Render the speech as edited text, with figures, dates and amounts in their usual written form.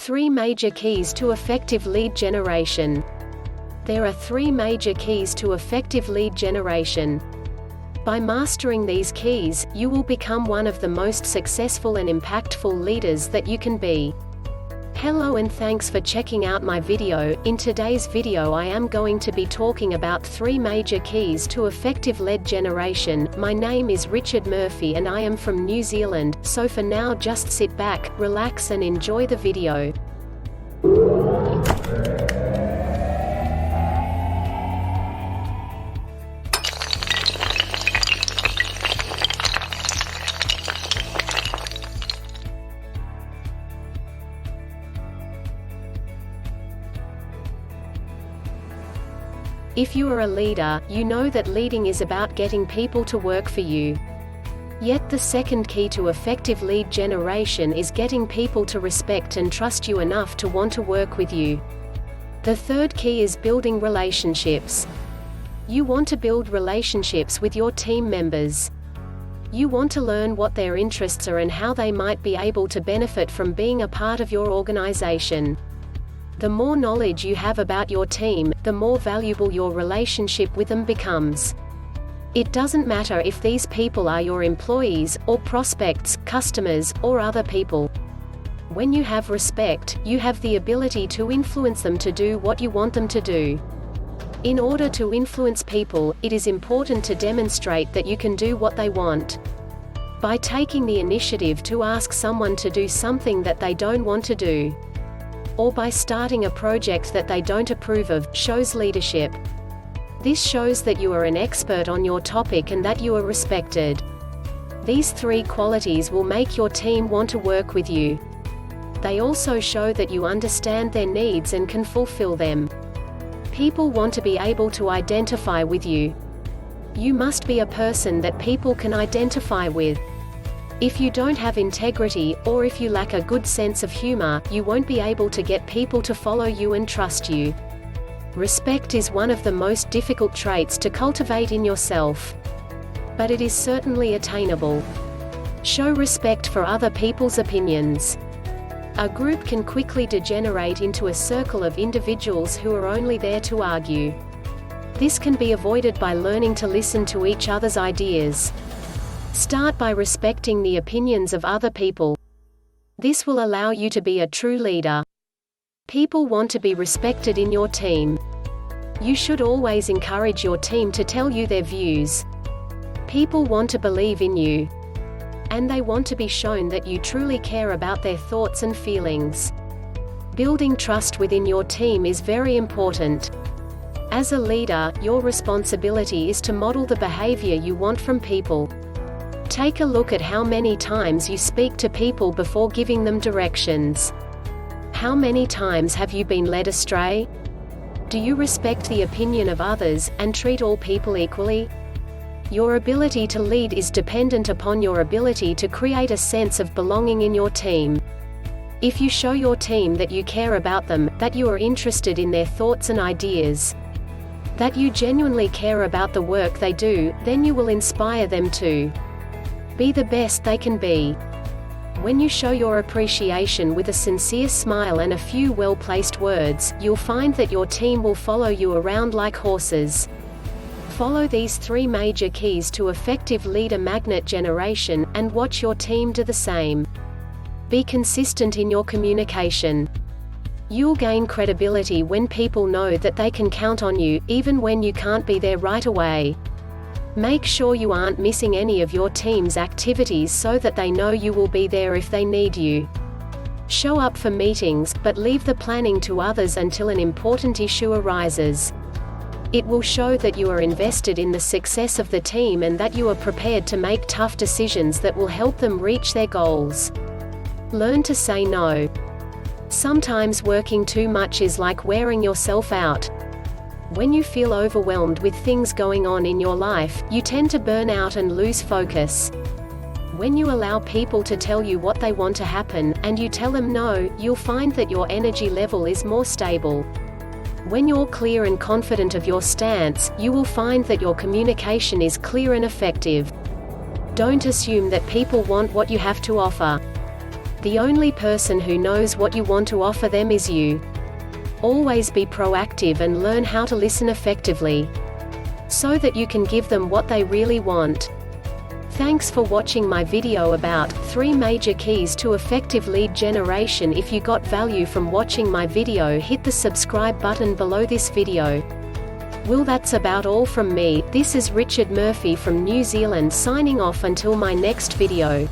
3 major keys to effective lead generation. There are 3 major keys to effective lead generation. By mastering these keys, you will become one of the most successful and impactful leaders that you can be. Hello and thanks for checking out my video. In today's video I am going to be talking about 3 major keys to effective lead generation. My name is Richard Murphy and I am from New Zealand, so for now just sit back, relax and enjoy the video. If you are a leader, you know that leading is about getting people to work for you. Yet the second key to effective lead generation is getting people to respect and trust you enough to want to work with you. The third key is building relationships. You want to build relationships with your team members. You want to learn what their interests are and how they might be able to benefit from being a part of your organization. The more knowledge you have about your team, the more valuable your relationship with them becomes. It doesn't matter if these people are your employees, or prospects, customers, or other people. When you have respect, you have the ability to influence them to do what you want them to do. In order to influence people, it is important to demonstrate that you can do what they want. By taking the initiative to ask someone to do something that they don't want to do, or by starting a project that they don't approve of, shows leadership. This shows that you are an expert on your topic and that you are respected. These 3 qualities will make your team want to work with you. They also show that you understand their needs and can fulfill them. People want to be able to identify with you. You must be a person that people can identify with. If you don't have integrity, or if you lack a good sense of humor, you won't be able to get people to follow you and trust you. Respect is one of the most difficult traits to cultivate in yourself. But it is certainly attainable. Show respect for other people's opinions. A group can quickly degenerate into a circle of individuals who are only there to argue. This can be avoided by learning to listen to each other's ideas. Start by respecting the opinions of other people. This will allow you to be a true leader. People want to be respected in your team. You should always encourage your team to tell you their views. People want to believe in you. And they want to be shown that you truly care about their thoughts and feelings. Building trust within your team is very important. As a leader, your responsibility is to model the behavior you want from people. Take a look at how many times you speak to people before giving them directions. How many times have you been led astray? Do you respect the opinion of others, and treat all people equally? Your ability to lead is dependent upon your ability to create a sense of belonging in your team. If you show your team that you care about them, that you are interested in their thoughts and ideas, that you genuinely care about the work they do, then you will inspire them to be the best they can be. When you show your appreciation with a sincere smile and a few well-placed words, you'll find that your team will follow you around like horses. Follow these 3 major keys to effective leader magnet generation, and watch your team do the same. Be consistent in your communication. You'll gain credibility when people know that they can count on you, even when you can't be there right away. Make sure you aren't missing any of your team's activities so that they know you will be there if they need you. Show up for meetings, but leave the planning to others until an important issue arises. It will show that you are invested in the success of the team and that you are prepared to make tough decisions that will help them reach their goals. Learn to say no. Sometimes working too much is like wearing yourself out. When you feel overwhelmed with things going on in your life, you tend to burn out and lose focus. When you allow people to tell you what they want to happen, and you tell them no, you'll find that your energy level is more stable. When you're clear and confident of your stance, you will find that your communication is clear and effective. Don't assume that people want what you have to offer. The only person who knows what you want to offer them is you. Always be proactive and learn how to listen effectively, so that you can give them what they really want. Thanks for watching my video about 3 major keys to effective lead generation. If you got value from watching my video, hit the subscribe button below this video. Well, that's about all from me. This is Richard Murphy from New Zealand signing off until my next video.